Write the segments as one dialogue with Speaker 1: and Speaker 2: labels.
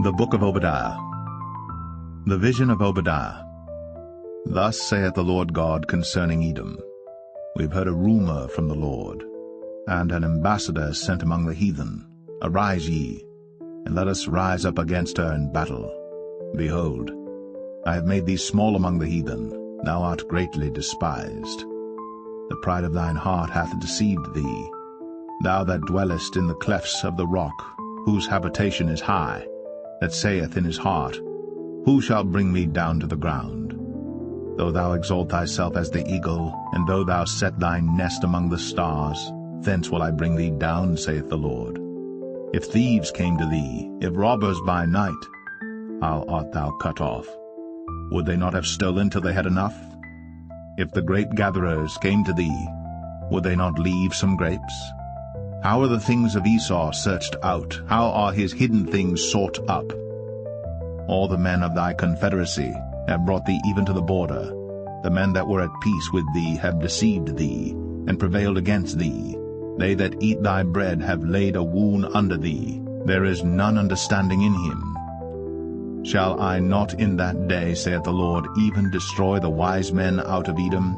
Speaker 1: The Book of Obadiah. The vision of Obadiah. Thus saith the Lord God concerning Edom, We've heard a rumor from the Lord, and an ambassador sent among the heathen. Arise ye, and let us rise up against her in battle. Behold, I have made thee small among the heathen, thou art greatly despised. The pride of thine heart hath deceived thee, thou that dwellest in the clefts of the rock, whose habitation is high, that saith in his heart, Who shall bring me down to the ground? Though thou exalt thyself as the eagle, and though thou set thy nest among the stars, thence will I bring thee down, saith the Lord. If thieves came to thee, if robbers by night, how art thou cut off? Would they not have stolen till they had enough? If the grape-gatherers came to thee, would they not leave some grapes? How are the things of Esau searched out? How are his hidden things sought up? All the men of thy confederacy have brought thee even to the border. The men that were at peace with thee have deceived thee, and prevailed against thee. They that eat thy bread have laid a wound under thee. There is none understanding in him. Shall I not in that day, saith the Lord, even destroy the wise men out of Edom,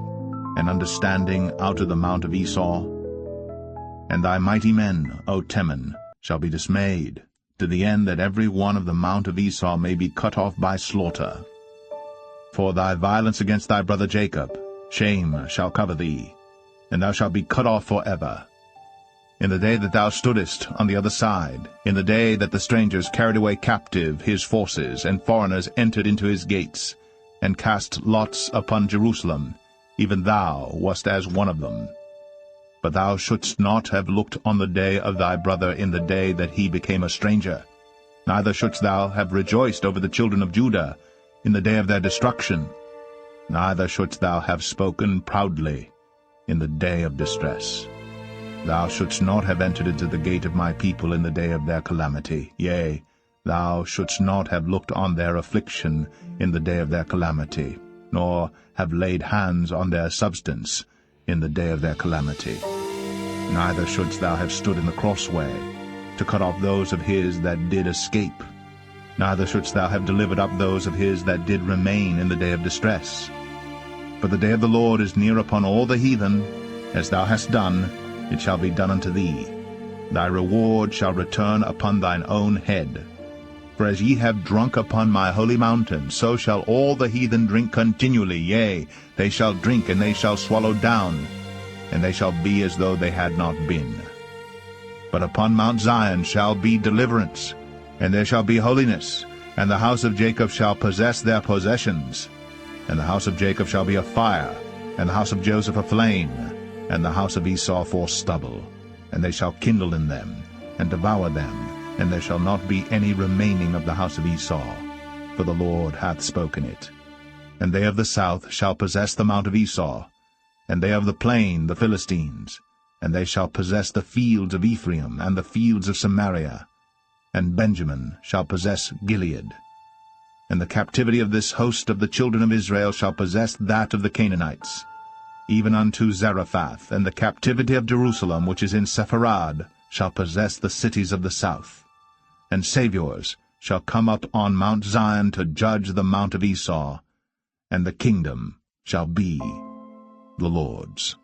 Speaker 1: and understanding out of the mount of Esau? And thy mighty men, O Teman, shall be dismayed, to the end that every one of the mount of Esau may be cut off by slaughter. For thy violence against thy brother Jacob, shame shall cover thee, and thou shalt be cut off forever. In the day that thou stoodest on the other side, in the day that the strangers carried away captive his forces, and foreigners entered into his gates, and cast lots upon Jerusalem, even thou wast as one of them. But thou shouldst not have looked on the day of thy brother in the day that he became a stranger. Neither shouldst thou have rejoiced over the children of Judah in the day of their destruction. Neither shouldst thou have spoken proudly in the day of distress. Thou shouldst not have entered into the gate of my people in the day of their calamity. Yea, thou shouldst not have looked on their affliction in the day of their calamity, nor have laid hands on their substance in the day of their calamity. Neither shouldst thou have stood in the crossway, to cut off those of his that did escape. Neither shouldst thou have delivered up those of his that did remain in the day of distress. For the day of the Lord is near upon all the heathen. As thou hast done, it shall be done unto thee. Thy reward shall return upon thine own head. For as ye have drunk upon my holy mountain, so shall all the heathen drink continually. Yea, they shall drink, and they shall swallow down, and they shall be as though they had not been. But upon Mount Zion shall be deliverance, and there shall be holiness, and the house of Jacob shall possess their possessions. And the house of Jacob shall be a fire, and the house of Joseph a flame, and the house of Esau for stubble. And they shall kindle in them, and devour them, and there shall not be any remaining of the house of Esau, for the Lord hath spoken it. And they of the south shall possess the mount of Esau, and they of the plain the Philistines, and they shall possess the fields of Ephraim, and the fields of Samaria, and Benjamin shall possess Gilead. And the captivity of this host of the children of Israel shall possess that of the Canaanites, even unto Zarephath, and the captivity of Jerusalem, which is in Sepharad, shall possess the cities of the south. And Saviours shall come up on Mount Zion to judge the mount of Esau, and the kingdom shall be the Lord's.